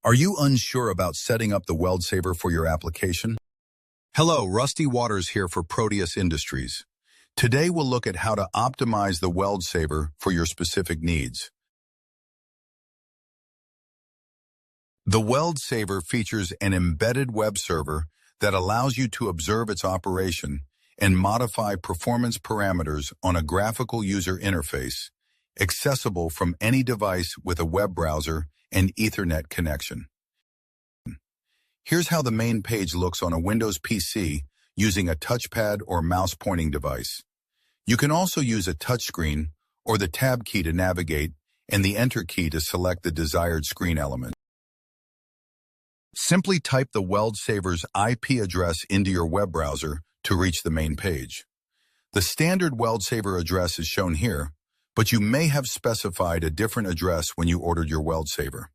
Are you unsure about setting up the WeldSaver for your application? Hello, Rusty Waters here for Proteus Industries. Today we'll look at how to optimize the WeldSaver for your specific needs. The WeldSaver features an embedded web server that allows you to observe its operation and modify performance parameters on a graphical user interface, accessible from any device with a web browser and Ethernet connection. Here's how the main page looks on a Windows PC using a touchpad or mouse pointing device. You can also use a touchscreen or the Tab key to navigate and the Enter key to select the desired screen element. Simply type the WeldSaver's IP address into your web browser to reach the main page. The standard WeldSaver address is shown here, but you may have specified a different address when you ordered your WeldSaver.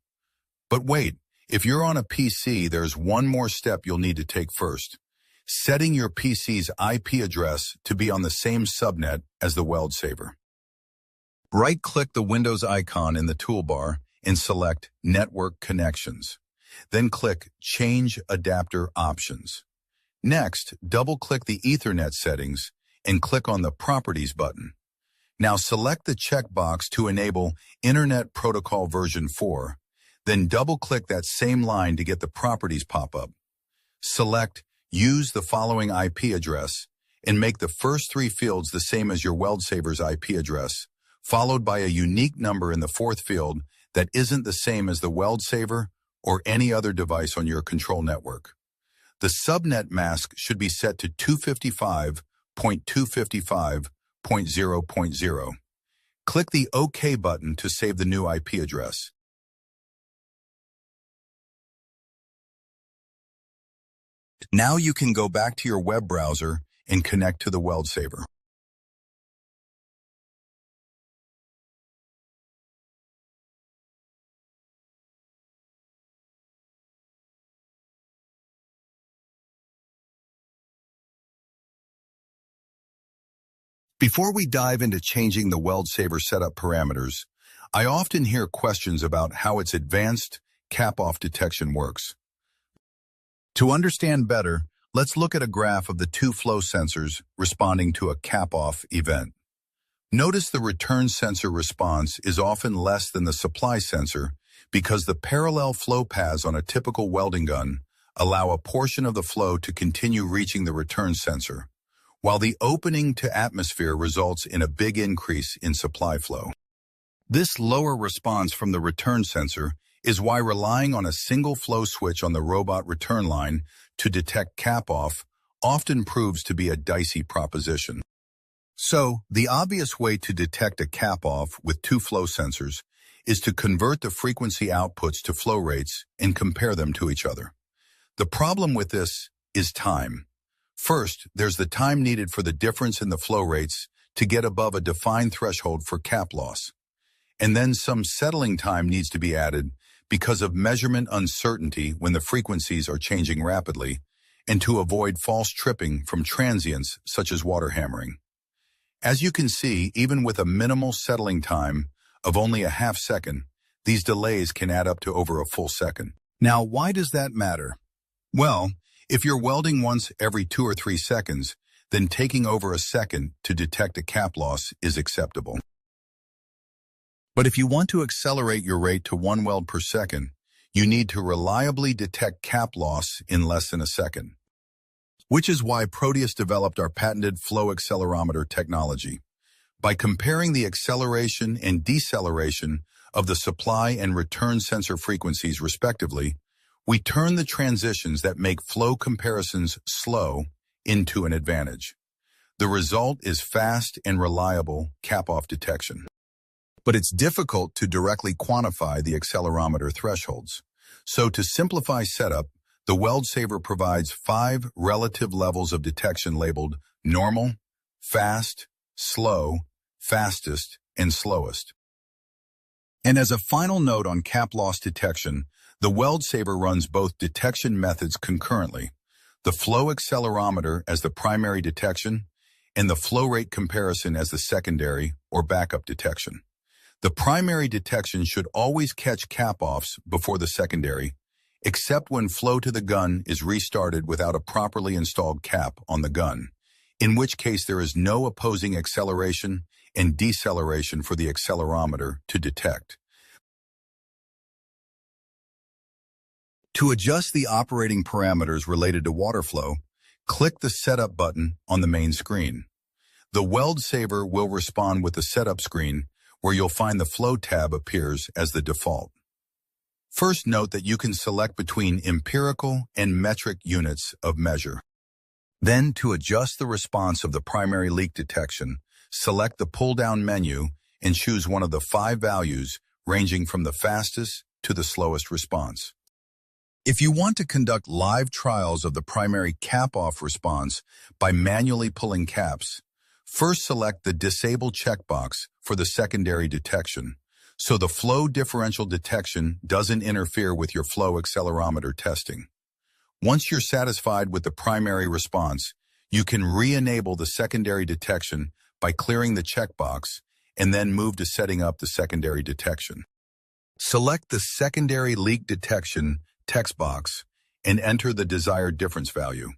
But wait, if you're on a PC, there's one more step you'll need to take first: setting your PC's IP address to be on the same subnet as the WeldSaver. Right-click the Windows icon in the toolbar and select Network Connections. Then click Change Adapter Options. Next, double-click the Ethernet settings and click on the Properties button. Now select the checkbox to enable Internet Protocol version 4, then double-click that same line to get the Properties pop-up. Select Use the following IP address and make the first three fields the same as your WeldSaver's IP address, followed by a unique number in the fourth field that isn't the same as the WeldSaver or any other device on your control network. The subnet mask should be set to 255.255.0.0. Click the OK button to save the new IP address. Now you can go back to your web browser and connect to the WeldSaver. Before we dive into changing the WeldSaver setup parameters, I often hear questions about how its advanced cap-off detection works. To understand better, let's look at a graph of the two flow sensors responding to a cap-off event. Notice the return sensor response is often less than the supply sensor because the parallel flow paths on a typical welding gun allow a portion of the flow to continue reaching the return sensor, while the opening to atmosphere results in a big increase in supply flow. This lower response from the return sensor is why relying on a single flow switch on the robot return line to detect cap-off often proves to be a dicey proposition. So, the obvious way to detect a cap-off with two flow sensors is to convert the frequency outputs to flow rates and compare them to each other. The problem with this is time. First, there's the time needed for the difference in the flow rates to get above a defined threshold for cap loss. And then some settling time needs to be added because of measurement uncertainty when the frequencies are changing rapidly, and to avoid false tripping from transients such as water hammering. As you can see, even with a minimal settling time of only a half second, these delays can add up to over a full second. Now, why does that matter? Well, if you're welding once every 2 or 3 seconds, then taking over a second to detect a cap loss is acceptable. But if you want to accelerate your rate to 1 weld per second, you need to reliably detect cap loss in less than a second. Which is why Proteus developed our patented flow accelerometer technology. By comparing the acceleration and deceleration of the supply and return sensor frequencies respectively, we turn the transitions that make flow comparisons slow into an advantage. The result is fast and reliable cap-off detection. But it's difficult to directly quantify the accelerometer thresholds. So to simplify setup, the WeldSaver provides 5 relative levels of detection labeled normal, fast, slow, fastest, and slowest. And as a final note on cap loss detection, the WeldSaver runs both detection methods concurrently, the flow accelerometer as the primary detection, and the flow rate comparison as the secondary or backup detection. The primary detection should always catch cap-offs before the secondary, except when flow to the gun is restarted without a properly installed cap on the gun, in which case there is no opposing acceleration and deceleration for the accelerometer to detect. To adjust the operating parameters related to water flow, click the Setup button on the main screen. The WeldSaver will respond with the Setup screen, where you'll find the Flow tab appears as the default. First, note that you can select between empirical and metric units of measure. Then, to adjust the response of the primary leak detection, select the pull-down menu and choose one of the 5 values ranging from the fastest to the slowest response. If you want to conduct live trials of the primary cap-off response by manually pulling caps, first select the Disable checkbox for the secondary detection, so the flow differential detection doesn't interfere with your flow accelerometer testing. Once you're satisfied with the primary response, you can re-enable the secondary detection by clearing the checkbox and then move to setting up the secondary detection. Select the Secondary Leak Detection text box and enter the desired difference value.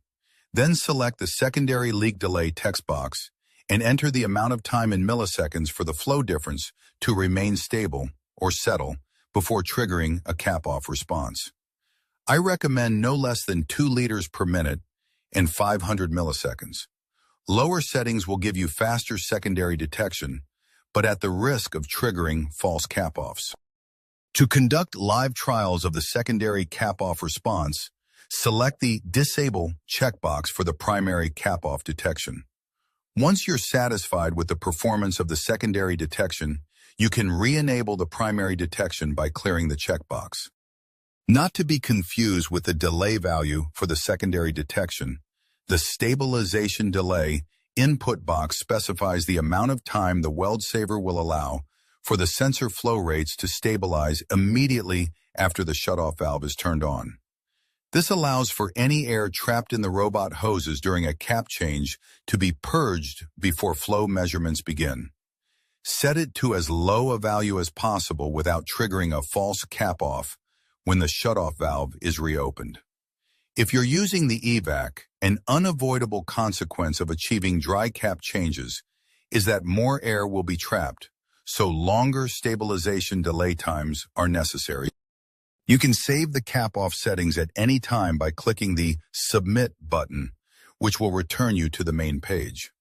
Then select the Secondary Leak Delay text box and enter the amount of time in milliseconds for the flow difference to remain stable or settle before triggering a cap-off response. I recommend no less than 2 liters per minute and 500 milliseconds. Lower settings will give you faster secondary detection, but at the risk of triggering false cap-offs. To conduct live trials of the secondary cap-off response, select the Disable checkbox for the primary cap-off detection. Once you're satisfied with the performance of the secondary detection, you can re-enable the primary detection by clearing the checkbox. Not to be confused with the delay value for the secondary detection, the Stabilization delay input box specifies the amount of time the WeldSaver will allow for the sensor flow rates to stabilize immediately after the shutoff valve is turned on. This allows for any air trapped in the robot hoses during a cap change to be purged before flow measurements begin. Set it to as low a value as possible without triggering a false cap-off when the shutoff valve is reopened. If you're using the eVac, an unavoidable consequence of achieving dry cap changes is that more air will be trapped, so longer stabilization delay times are necessary. You can save the cap-off settings at any time by clicking the Submit button, which will return you to the main page.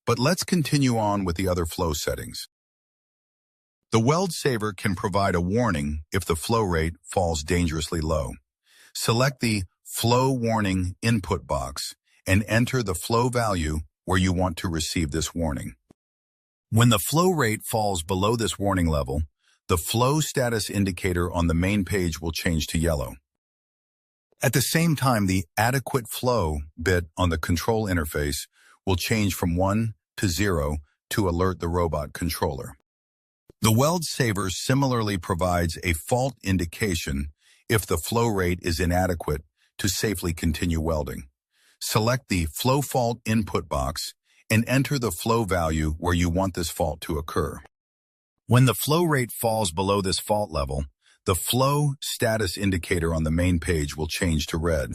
But let's continue on with the other flow settings. The WeldSaver can provide a warning if the flow rate falls dangerously low. Select the Flow Warning input box and enter the flow value where you want to receive this warning. When the flow rate falls below this warning level, the flow status indicator on the main page will change to yellow. At the same time, the Adequate Flow bit on the control interface will change from 1 to 0 to alert the robot controller. The WeldSaver similarly provides a fault indication if the flow rate is inadequate to safely continue welding. Select the Flow Fault input box and enter the flow value where you want this fault to occur. When the flow rate falls below this fault level, the flow status indicator on the main page will change to red.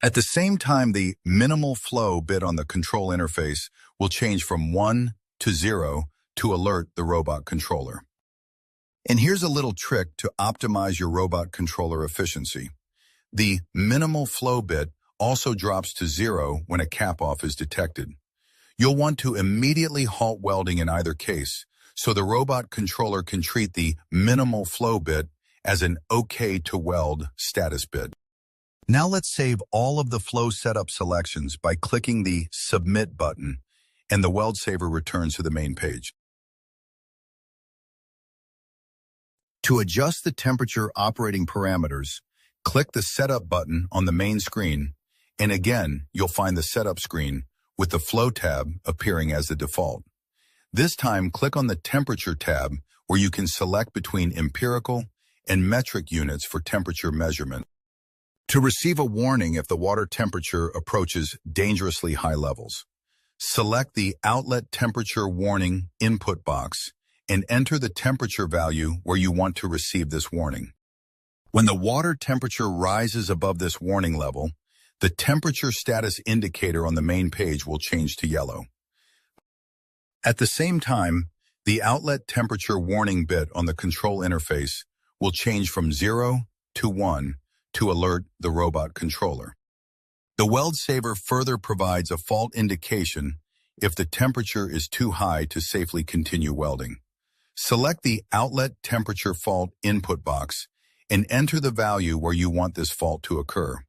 At the same time, the Minimal Flow bit on the control interface will change from 1 to 0 to alert the robot controller. And here's a little trick to optimize your robot controller efficiency. The Minimal Flow bit also drops to 0 when a cap-off is detected. You'll want to immediately halt welding in either case, so the robot controller can treat the Minimal Flow bit as an OK-to-Weld status bit. Now let's save all of the flow setup selections by clicking the Submit button, and the WeldSaver returns to the main page. To adjust the temperature operating parameters, click the Setup button on the main screen, and again, you'll find the Setup screen with the Flow tab appearing as the default. This time, click on the Temperature tab where you can select between empirical and metric units for temperature measurement. To receive a warning if the water temperature approaches dangerously high levels, select the Outlet Temperature Warning input box and enter the temperature value where you want to receive this warning. When the water temperature rises above this warning level, the temperature status indicator on the main page will change to yellow. At the same time, the outlet temperature warning bit on the control interface will change from 0 to 1 to alert the robot controller. The WeldSaver further provides a fault indication if the temperature is too high to safely continue welding. Select the Outlet Temperature Fault input box and enter the value where you want this fault to occur.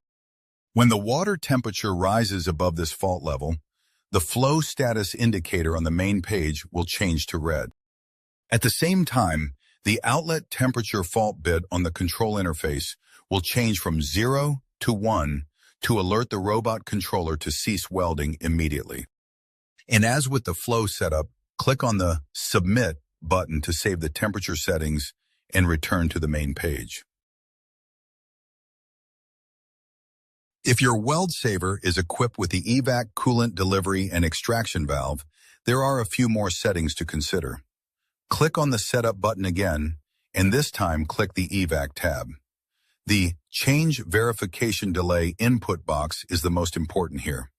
When the water temperature rises above this fault level, the flow status indicator on the main page will change to red. At the same time, the Outlet Temperature Fault bit on the control interface will change from 0 to 1 to alert the robot controller to cease welding immediately. And as with the flow setup, click on the Submit button to save the temperature settings and return to the main page. If your WeldSaver is equipped with the eVac coolant delivery and extraction valve, there are a few more settings to consider. Click on the Setup button again, and this time click the eVac tab. The Change Verification Delay input box is the most important here.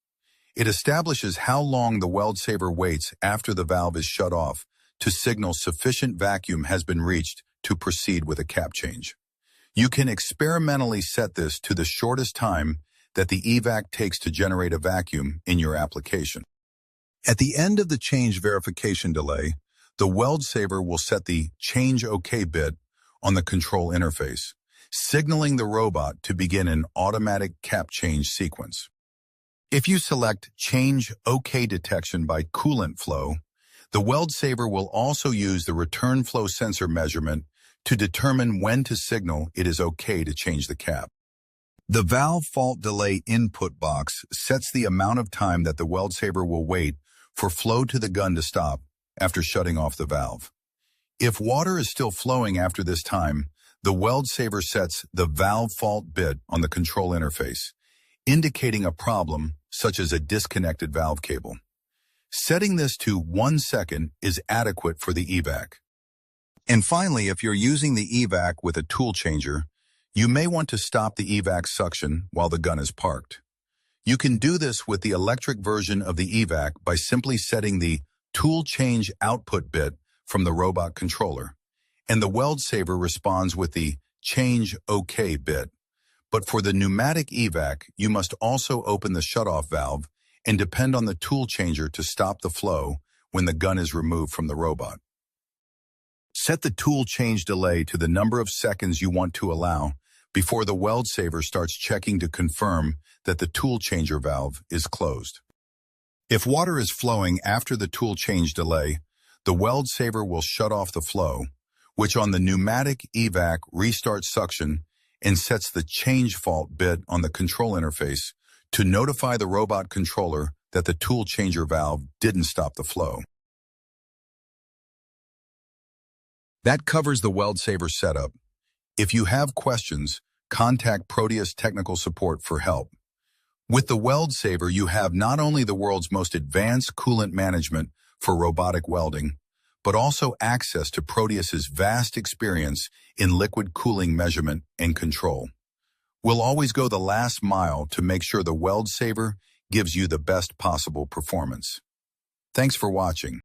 It establishes how long the WeldSaver waits after the valve is shut off to signal sufficient vacuum has been reached to proceed with a cap change. You can experimentally set this to the shortest time that the eVac takes to generate a vacuum in your application. At the end of the change verification delay, the WeldSaver will set the Change OK bit on the control interface, signaling the robot to begin an automatic cap change sequence. If you select Change OK Detection by coolant-flow, the WeldSaver will also use the return flow sensor measurement to determine when to signal it is okay to change the cap. The Valve Fault Delay input box sets the amount of time that the WeldSaver will wait for flow to the gun to stop after shutting off the valve. If water is still flowing after this time, the WeldSaver sets the Valve Fault bit on the control interface, indicating a problem such as a disconnected valve cable. Setting this to 1 second is adequate for the eVac. And finally, if you're using the eVac with a tool changer, you may want to stop the eVac suction while the gun is parked. You can do this with the electric version of the eVac by simply setting the tool change output bit from the robot controller, and the WeldSaver responds with the Change OK bit. But for the pneumatic eVac, you must also open the shutoff valve and depend on the tool changer to stop the flow when the gun is removed from the robot. Set the tool change delay to the number of seconds you want to allow before the WeldSaver starts checking to confirm that the tool changer valve is closed. If water is flowing after the tool change delay, the WeldSaver will shut off the flow, which on the pneumatic eVac restarts suction and sets the change fault bit on the control interface to notify the robot controller that the tool changer valve didn't stop the flow. That covers the WeldSaver setup. If you have questions, contact Proteus Technical Support for help. With the WeldSaver, you have not only the world's most advanced coolant management for robotic welding, but also access to Proteus's vast experience in liquid cooling measurement and control. We'll always go the last mile to make sure the WeldSaver gives you the best possible performance. Thanks for watching.